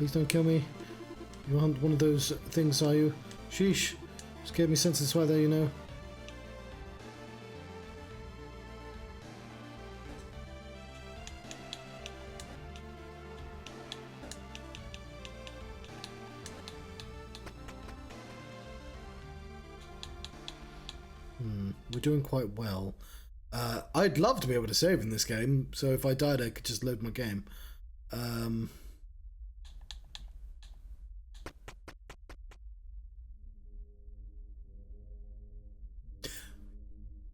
Please don't kill me. You aren't one of those things, are you? Sheesh. Scared me senseless right there, you know. We're doing quite well. I'd love to be able to save in this game, so if I died I could just load my game.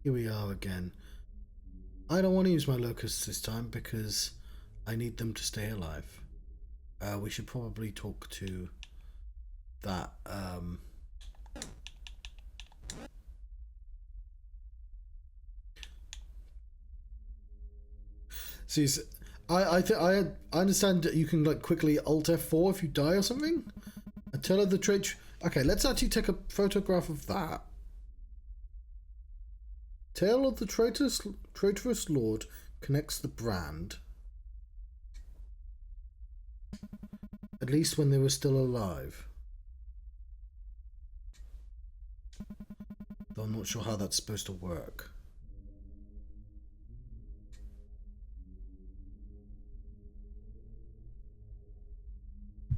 Here we are again. I don't want to use my locusts this time because I need them to stay alive. We should probably talk to that. See, I understand that you can like quickly Alt F4 if you die or something. Attila the traitor. Okay, let's actually take a photograph of that. Tale of the traitorous lord connects the brand. At least when they were still alive. Though I'm not sure how that's supposed to work.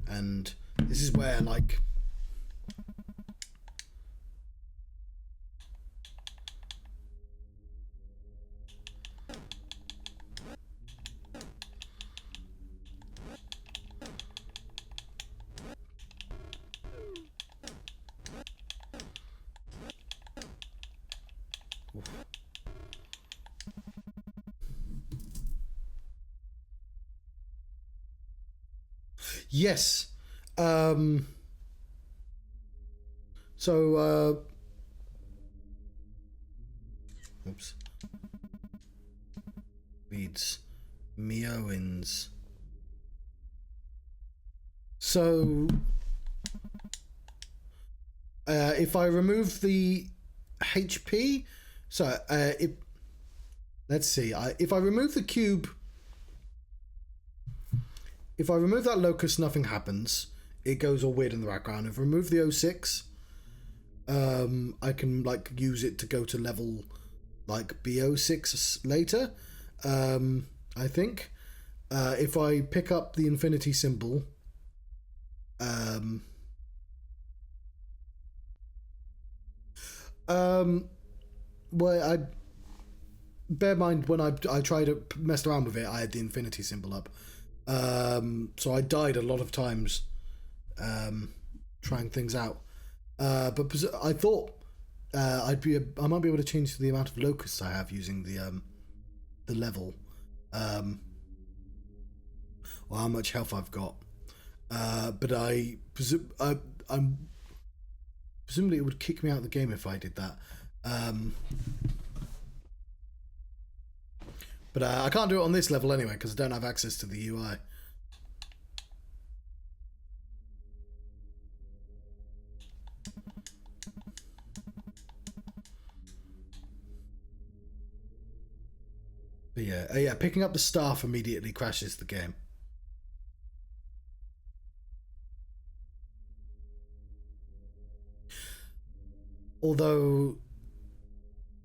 And this is where, like... Yes. Oops. Reads Meowins. So if I remove the HP, let's see. If I remove the cube. If I remove that locust, nothing happens. It goes all weird in the background. If I remove the 06, I can like use it to go to level like B06 later. I think. If I pick up the infinity symbol, well, I bear in mind when I tried to mess around with it, I had the infinity symbol up. So I died a lot of times trying things out, but I thought I might be able to change the amount of locusts I have using the level, or how much health I've got. But I'm presumably it would kick me out of the game if I did that. But I can't do it on this level anyway because I don't have access to the UI. But yeah, picking up the staff immediately crashes the game. Although,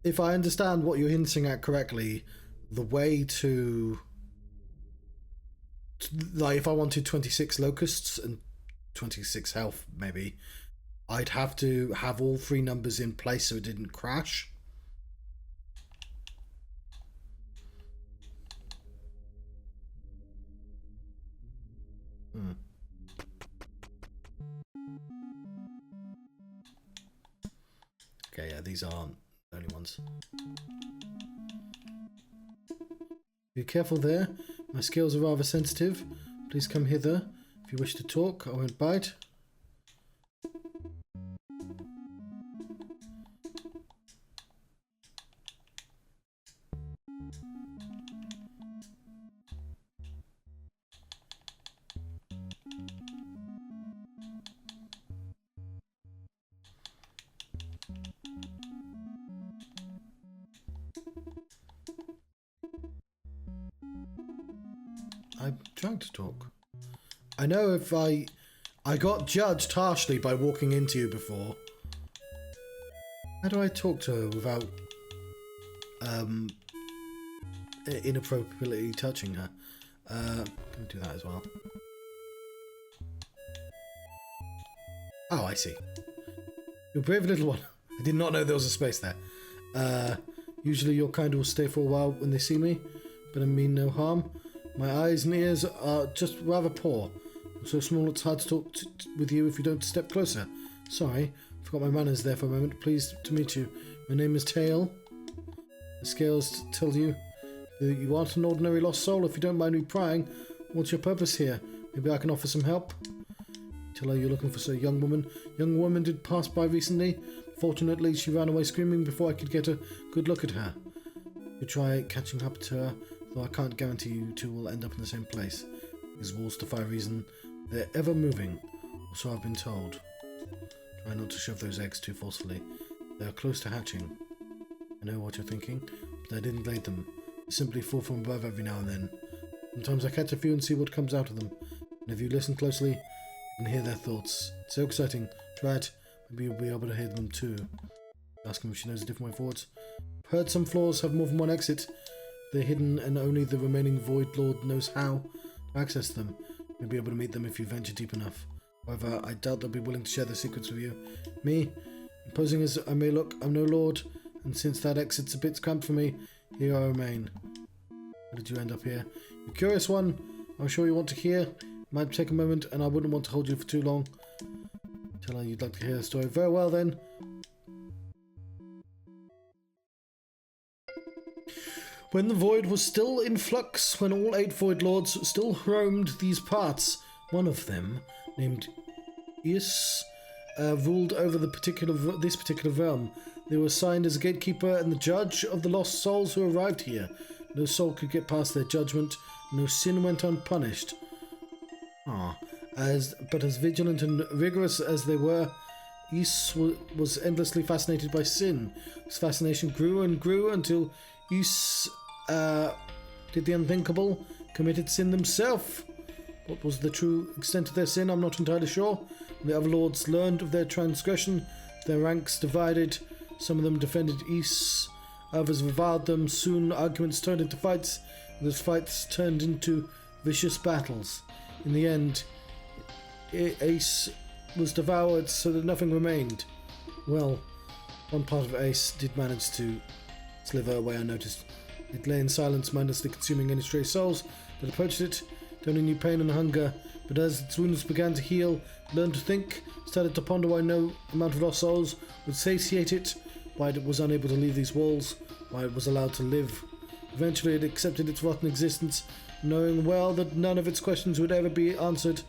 if I understand what you're hinting at correctly, the way to like if I wanted 26 locusts and 26 health maybe, I'd have to have all three numbers in place so it didn't crash. Okay, yeah, these aren't the only ones. Be careful there. My skills are rather sensitive. Please come hither. If you wish to talk, I won't bite. I'm trying to talk. I know if I got judged harshly by walking into you before. How do I talk to her without inappropriately touching her? I'm gonna do that as well. Oh, I see. You're a brave little one. I did not know there was a space there. Usually your kind will stay for a while when they see me, but I mean no harm. My eyes and ears are just rather poor. I'm so small it's hard to talk with you if you don't step closer. Sorry, forgot my manners there for a moment. Pleased to meet you. My name is Tail. The scales tell you that you aren't an ordinary lost soul. If you don't mind me prying, what's your purpose here? Maybe I can offer some help. Tell her you're looking for a young woman. Young woman did pass by recently. Fortunately, she ran away screaming before I could get a good look at her. You try catching up to her, though I can't guarantee you two will end up in the same place. These walls defy reason. They're ever moving, or so I've been told. Try not to shove those eggs too forcefully. They are close to hatching. I know what you're thinking, but I didn't lay them. They simply fall from above every now and then. Sometimes I catch a few and see what comes out of them. And if you listen closely, you can hear their thoughts. It's so exciting. Try it. Maybe you'll be able to hear them too. Ask him if she knows a different way forwards. I've heard some floors have more than one exit. They're hidden and only the remaining Void Lord knows how to access them. You'll be able to meet them if you venture deep enough. However, I doubt they'll be willing to share their secrets with you. Me, imposing as I may look, I'm no lord, and since that exit's a bit cramped for me, here I remain. How did you end up here? You curious one? I'm sure you want to hear. It might take a moment, and I wouldn't want to hold you for too long. Tell her you'd like to hear the story. Very well then. When the void was still in flux, when all 8 void lords still roamed these parts, one of them, named Is, ruled over this particular realm. They were assigned as a gatekeeper and the judge of the lost souls who arrived here. No soul could get past their judgment. No sin went unpunished. But as vigilant and rigorous as they were, Is was endlessly fascinated by sin. His fascination grew and grew until Is did the unthinkable, committed sin themselves. What was the true extent of their sin, I'm not entirely sure. The other lords learned of their transgression, their ranks divided. Some of them defended Is, others reviled them. Soon arguments turned into fights, and those fights turned into vicious battles. In the end, Ace was devoured so that nothing remained. Well, one part of Ace did manage to slither away unnoticed. It lay in silence, mindlessly consuming any stray souls that approached it. It only knew pain and hunger, but as its wounds began to heal, it learned to think, started to ponder why no amount of lost souls would satiate it, why it was unable to leave these walls, why it was allowed to live. Eventually it accepted its rotten existence, knowing well that none of its questions would ever be answered.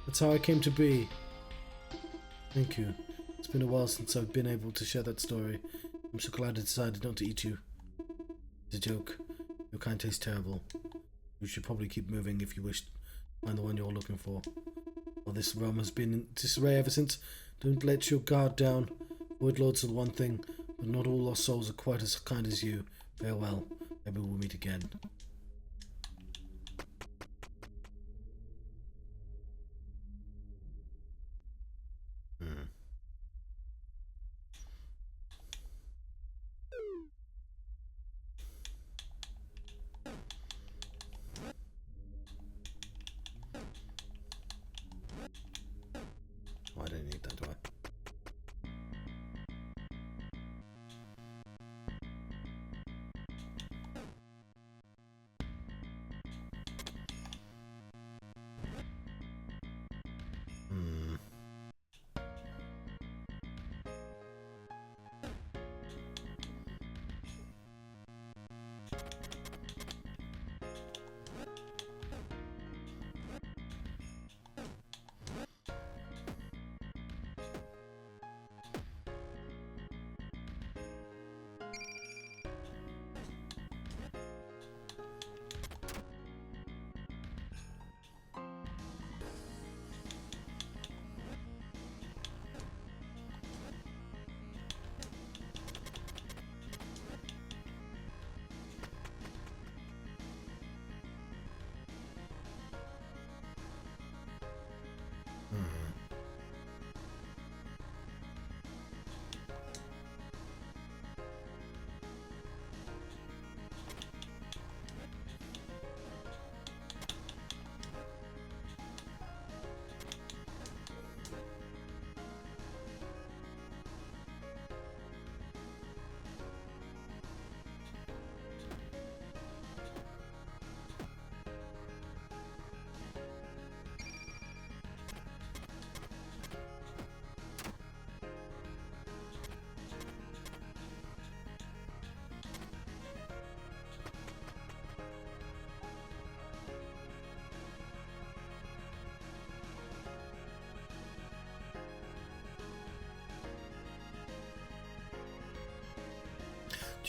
That's how I came to be. Thank you. It's been a while since I've been able to share that story. I'm so glad I decided not to eat you. It's a joke. Your kind tastes terrible. You should probably keep moving if you wish to find the one you're looking for. Well, this realm has been in disarray ever since. Don't let your guard down. Void Lords are the one thing, but not all lost souls are quite as kind as you. Farewell. Maybe we'll meet again. I don't need that, do I?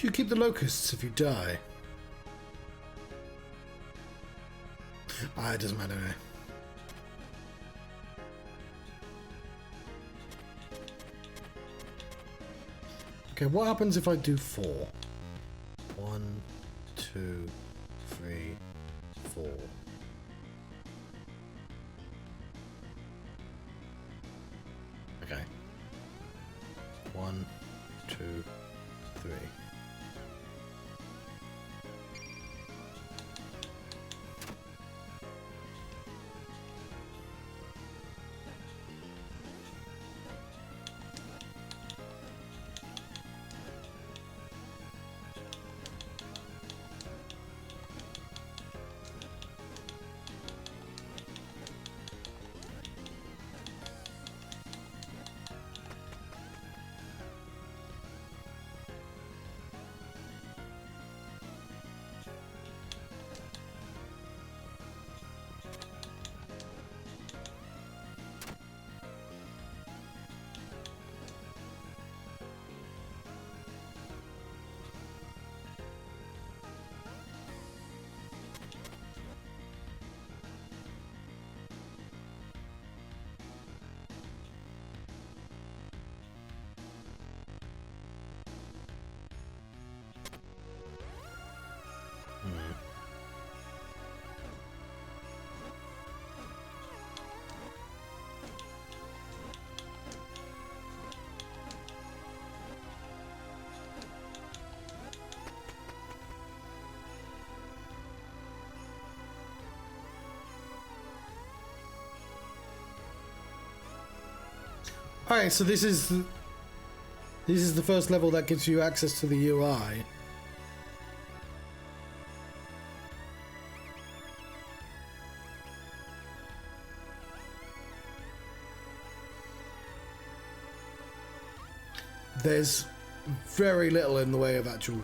Do you keep the locusts if you die? Ah, it doesn't matter anyway. Okay, what happens if I do 4? 1, 2, 3, 4. Okay. 1, 2, 3. Alright, so this is the first level that gives you access to the UI. There's very little in the way of actual...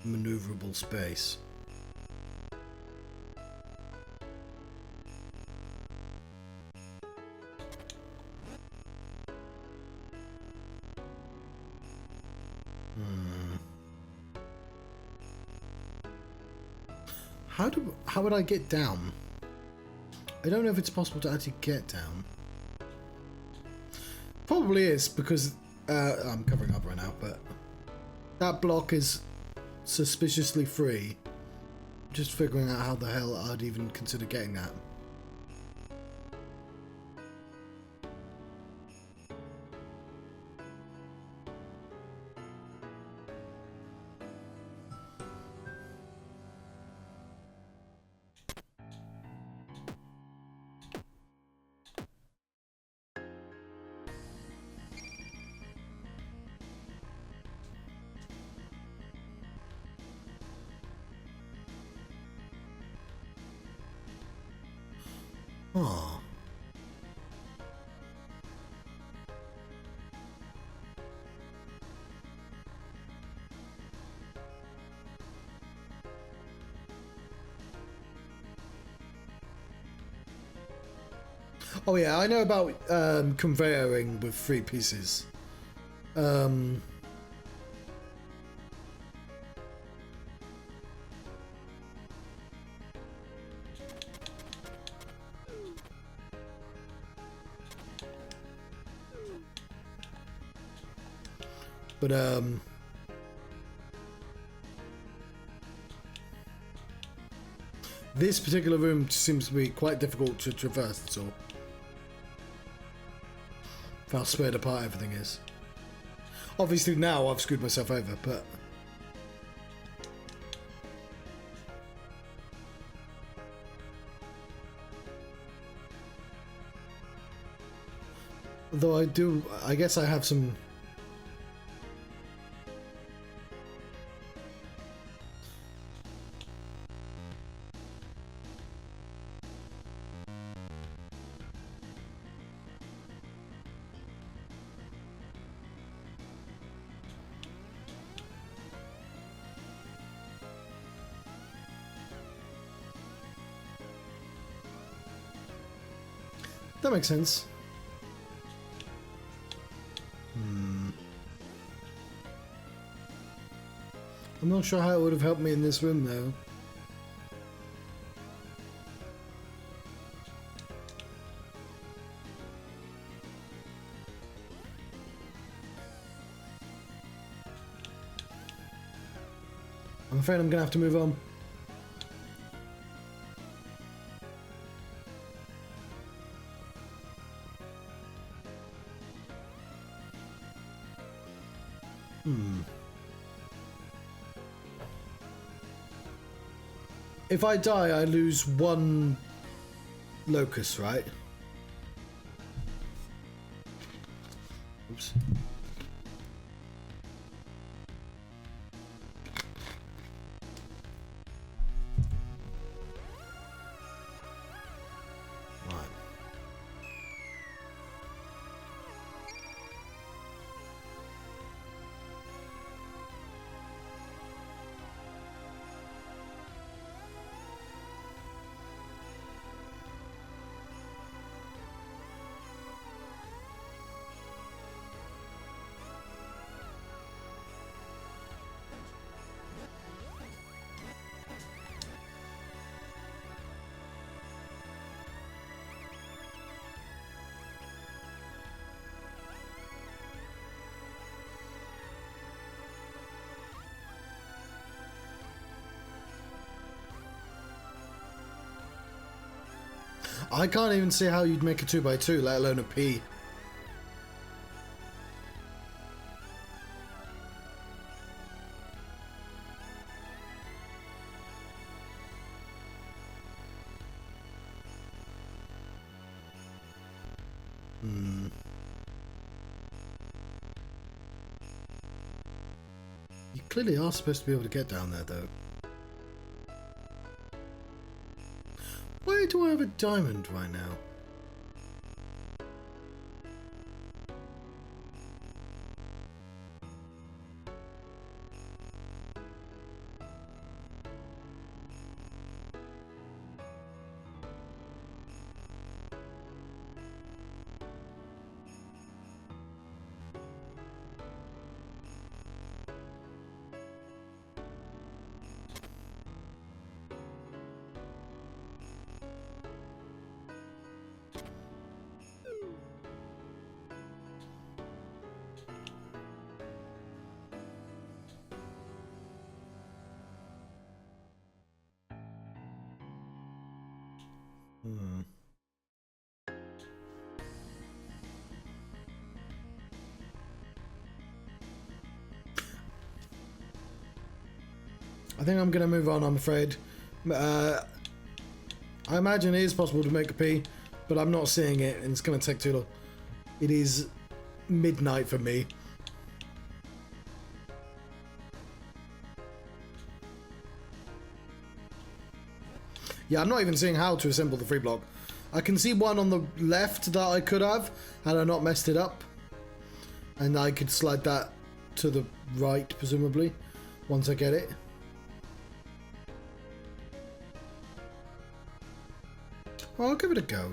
maneuverable space. How would I get down? I don't know if it's possible to actually get down. Probably is, because I'm covering up right now, but that block is suspiciously free. Just figuring out how the hell I'd even consider getting that. Oh. Oh yeah, I know about conveying with 3 pieces. But this particular room seems to be quite difficult to traverse, that's all. How spread apart everything is. Obviously now I've screwed myself over, but... Though I guess I have some... that makes sense. I'm not sure how it would have helped me in this room though. I'm afraid I'm gonna have to move on. If I die, I lose one locus, right? Oops. Right. I can't even see how you'd make a 2x2, let alone a P. You clearly are supposed to be able to get down there, though. Why do I have a diamond right now? I think I'm going to move on, I'm afraid. I imagine it is possible to make a P, but I'm not seeing it, and it's going to take too long. It is midnight for me. Yeah, I'm not even seeing how to assemble the free block. I can see one on the left that I could have, had I not messed it up. And I could slide that to the right, presumably, once I get it. Well, I'll give it a go.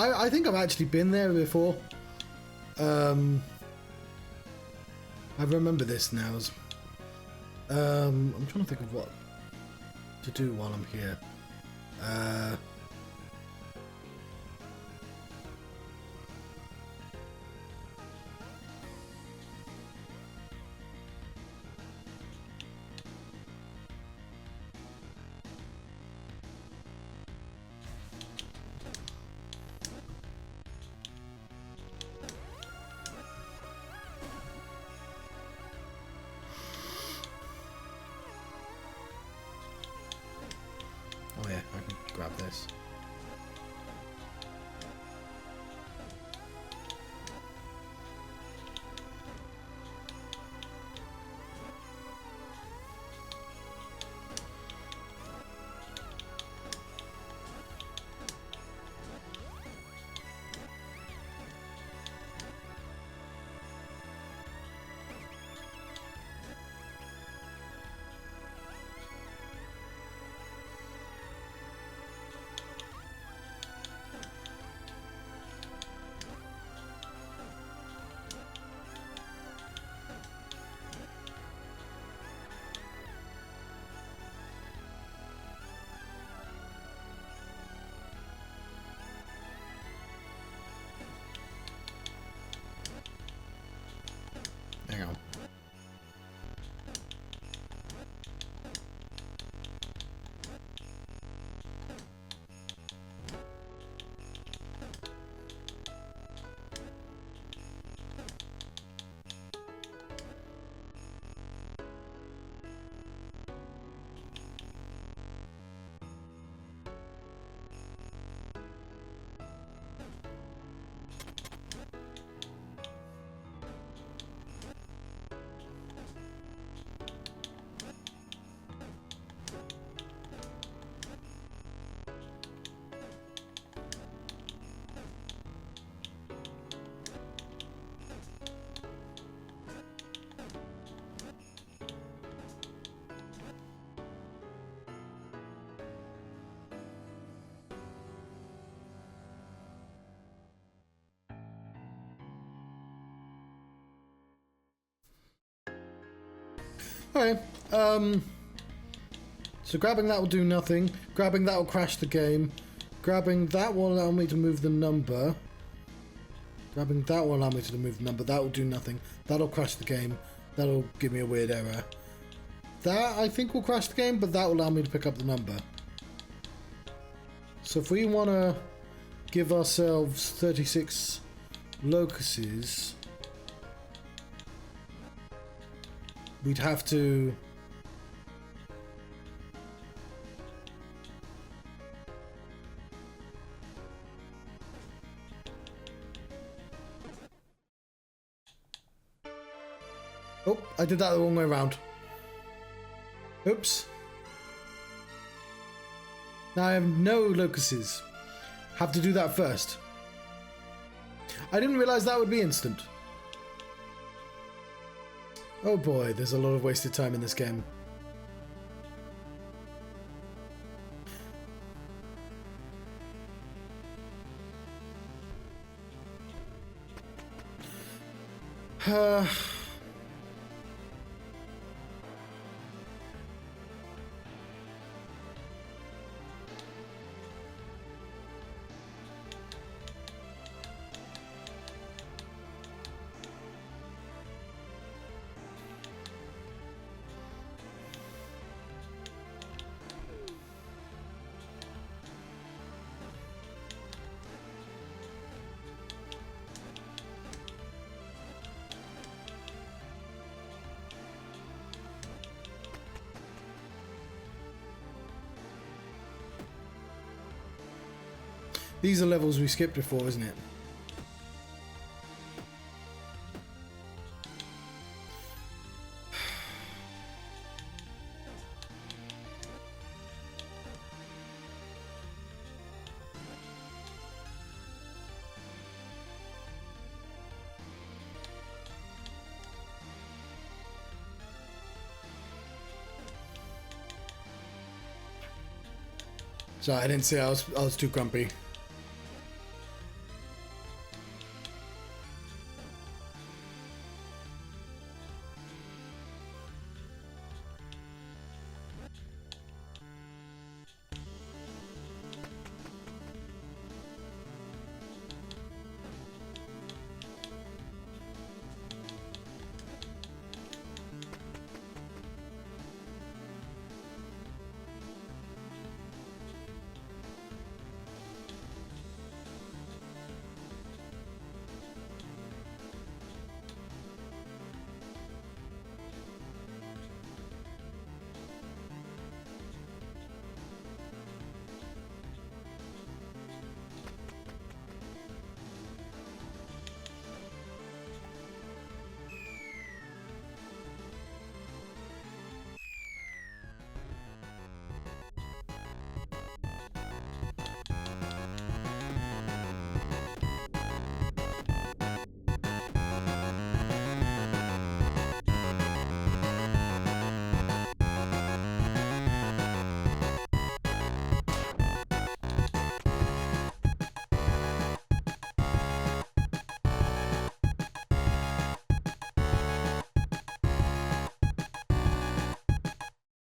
I think I've actually been there before. I remember this now. I'm trying to think of what to do while I'm here. Oh yeah, I can grab this. Hang on. Okay, so grabbing that will do nothing. Grabbing that will crash the game. Grabbing that will allow me to move the number. Grabbing that will allow me to move the number. That will do nothing. That'll crash the game. That'll give me a weird error. That, I think, will crash the game, but that will allow me to pick up the number. So if we want to give ourselves 36 locuses, we'd have to... Oh, I did that the wrong way around. Oops. Now I have no locuses. Have to do that first. I didn't realise that would be instant. Oh boy, there's a lot of wasted time in this game. These are levels we skipped before, isn't it? Sorry, I didn't see. I was too grumpy.